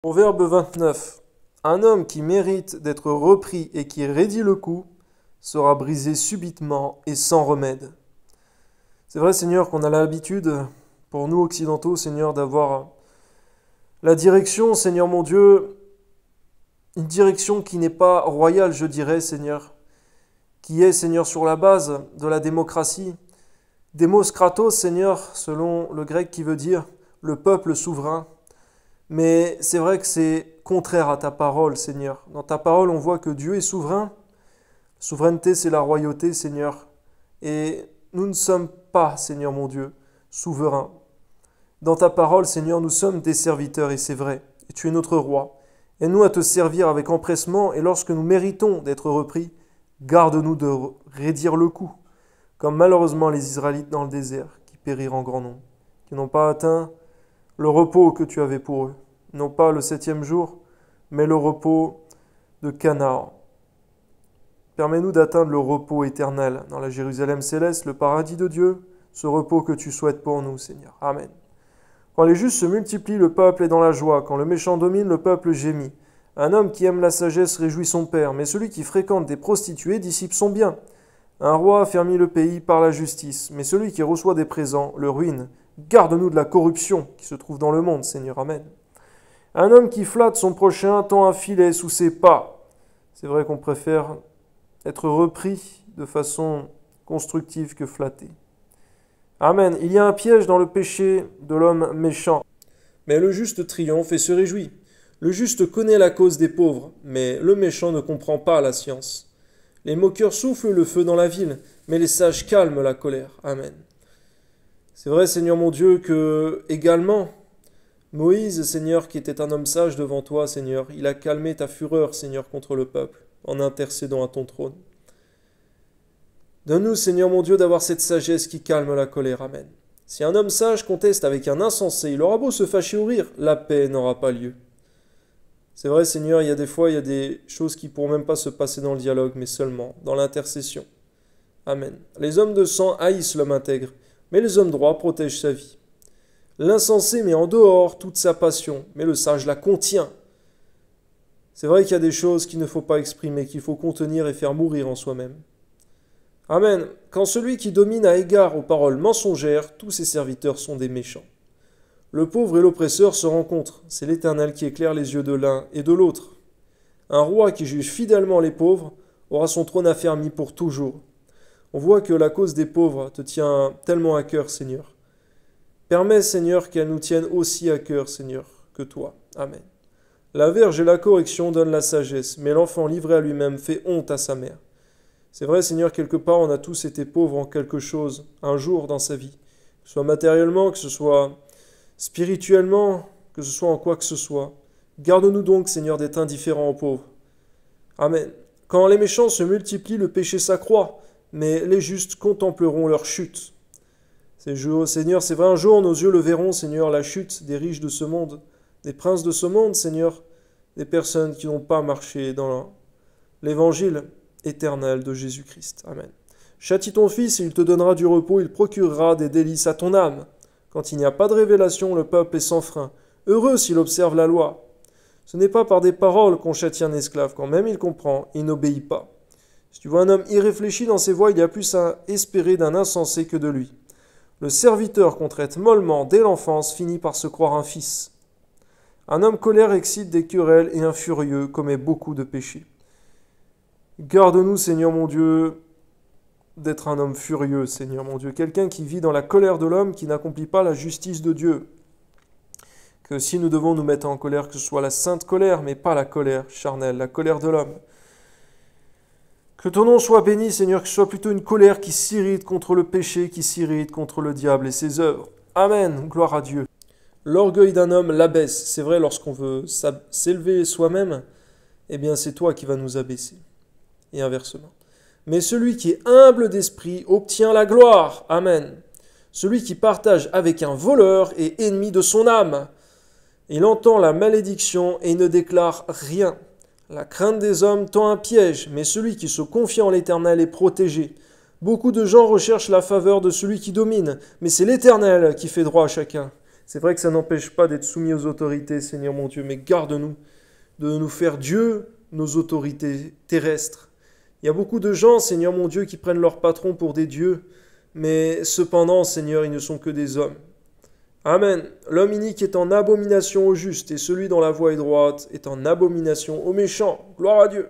Proverbe 29. Un homme qui mérite d'être repris et qui raidit le coup sera brisé subitement et sans remède. C'est vrai, Seigneur, qu'on a l'habitude, pour nous occidentaux, Seigneur, d'avoir la direction, Seigneur mon Dieu, une direction qui n'est pas royale, je dirais, Seigneur, qui est, Seigneur, sur la base de la démocratie. Demos kratos, Seigneur, selon le grec qui veut dire le peuple souverain. Mais c'est vrai que c'est contraire à ta parole, Seigneur. Dans ta parole, on voit que Dieu est souverain. La souveraineté, c'est la royauté, Seigneur. Et nous ne sommes pas, Seigneur mon Dieu, souverains. Dans ta parole, Seigneur, nous sommes des serviteurs, et c'est vrai. Et tu es notre roi. Aide-nous à te servir avec empressement, et lorsque nous méritons d'être repris, garde-nous de raidir le coup, comme malheureusement les Israélites dans le désert, qui périrent en grand nombre, qui n'ont pas atteint le repos que tu avais pour eux. Non pas le 7e jour, mais le repos de Canaan. Permets-nous d'atteindre le repos éternel dans la Jérusalem céleste, le paradis de Dieu, ce repos que tu souhaites pour nous, Seigneur. Amen. Quand les justes se multiplient, le peuple est dans la joie. Quand le méchant domine, le peuple gémit. Un homme qui aime la sagesse réjouit son père, mais celui qui fréquente des prostituées dissipe son bien. Un roi affermit le pays par la justice, mais celui qui reçoit des présents le ruine. Garde-nous de la corruption qui se trouve dans le monde, Seigneur. Amen. Un homme qui flatte son prochain tend un filet sous ses pas. C'est vrai qu'on préfère être repris de façon constructive que flatté. Amen. Il y a un piège dans le péché de l'homme méchant. Mais le juste triomphe et se réjouit. Le juste connaît la cause des pauvres, mais le méchant ne comprend pas la science. Les moqueurs soufflent le feu dans la ville, mais les sages calment la colère. Amen. C'est vrai, Seigneur mon Dieu, que également, Moïse, Seigneur, qui était un homme sage devant toi, Seigneur, il a calmé ta fureur, Seigneur, contre le peuple, en intercédant à ton trône. Donne-nous, Seigneur mon Dieu, d'avoir cette sagesse qui calme la colère. Amen. Si un homme sage conteste avec un insensé, il aura beau se fâcher ou rire, la paix n'aura pas lieu. C'est vrai, Seigneur, il y a des fois, il y a des choses qui ne pourront même pas se passer dans le dialogue, mais seulement dans l'intercession. Amen. Les hommes de sang haïssent l'homme intègre, mais les hommes droits protègent sa vie. L'insensé met en dehors toute sa passion, mais le sage la contient. C'est vrai qu'il y a des choses qu'il ne faut pas exprimer, qu'il faut contenir et faire mourir en soi-même. Amen. Quand celui qui domine a égard aux paroles mensongères, tous ses serviteurs sont des méchants. Le pauvre et l'oppresseur se rencontrent. C'est l'Éternel qui éclaire les yeux de l'un et de l'autre. Un roi qui juge fidèlement les pauvres aura son trône affermi pour toujours. On voit que la cause des pauvres te tient tellement à cœur, Seigneur. Permets, Seigneur, qu'elle nous tienne aussi à cœur, Seigneur, que toi. Amen. La verge et la correction donnent la sagesse, mais l'enfant livré à lui-même fait honte à sa mère. C'est vrai, Seigneur, quelque part, on a tous été pauvres en quelque chose, un jour dans sa vie. Que ce soit matériellement, que ce soit spirituellement, que ce soit en quoi que ce soit. Garde-nous donc, Seigneur, d'être indifférents aux pauvres. Amen. Quand les méchants se multiplient, le péché s'accroît, mais les justes contempleront leur chute. Seigneur, c'est vrai, un jour nos yeux le verront, Seigneur, la chute des riches de ce monde, des princes de ce monde, Seigneur, des personnes qui n'ont pas marché dans l'évangile éternel de Jésus-Christ. Amen. Châtie ton fils et il te donnera du repos, il procurera des délices à ton âme. Quand il n'y a pas de révélation, le peuple est sans frein. Heureux s'il observe la loi. Ce n'est pas par des paroles qu'on châtie un esclave, quand même il comprend, il n'obéit pas. Si tu vois un homme irréfléchi dans ses voies, il y a plus à espérer d'un insensé que de lui. Le serviteur qu'on traite mollement dès l'enfance finit par se croire un fils. Un homme colère excite des querelles et un furieux commet beaucoup de péchés. Garde-nous, Seigneur mon Dieu, d'être un homme furieux, Seigneur mon Dieu, quelqu'un qui vit dans la colère de l'homme, qui n'accomplit pas la justice de Dieu. Que si nous devons nous mettre en colère, que ce soit la sainte colère, mais pas la colère charnelle, la colère de l'homme. Que ton nom soit béni, Seigneur, que ce soit plutôt une colère qui s'irrite contre le péché, qui s'irrite contre le diable et ses œuvres. Amen, gloire à Dieu. L'orgueil d'un homme l'abaisse. C'est vrai, lorsqu'on veut s'élever soi-même, eh bien c'est toi qui vas nous abaisser. Et inversement. Mais celui qui est humble d'esprit obtient la gloire. Amen. Celui qui partage avec un voleur est ennemi de son âme. Il entend la malédiction et ne déclare rien. La crainte des hommes tend un piège, mais celui qui se confie en l'Éternel est protégé. Beaucoup de gens recherchent la faveur de celui qui domine, mais c'est l'Éternel qui fait droit à chacun. C'est vrai que ça n'empêche pas d'être soumis aux autorités, Seigneur mon Dieu, mais garde-nous de nous faire Dieu, nos autorités terrestres. Il y a beaucoup de gens, Seigneur mon Dieu, qui prennent leurs patrons pour des dieux, mais cependant, Seigneur, ils ne sont que des hommes. Amen. L'homme inique est en abomination au juste, et celui dont la voie est droite est en abomination aux méchants. Gloire à Dieu.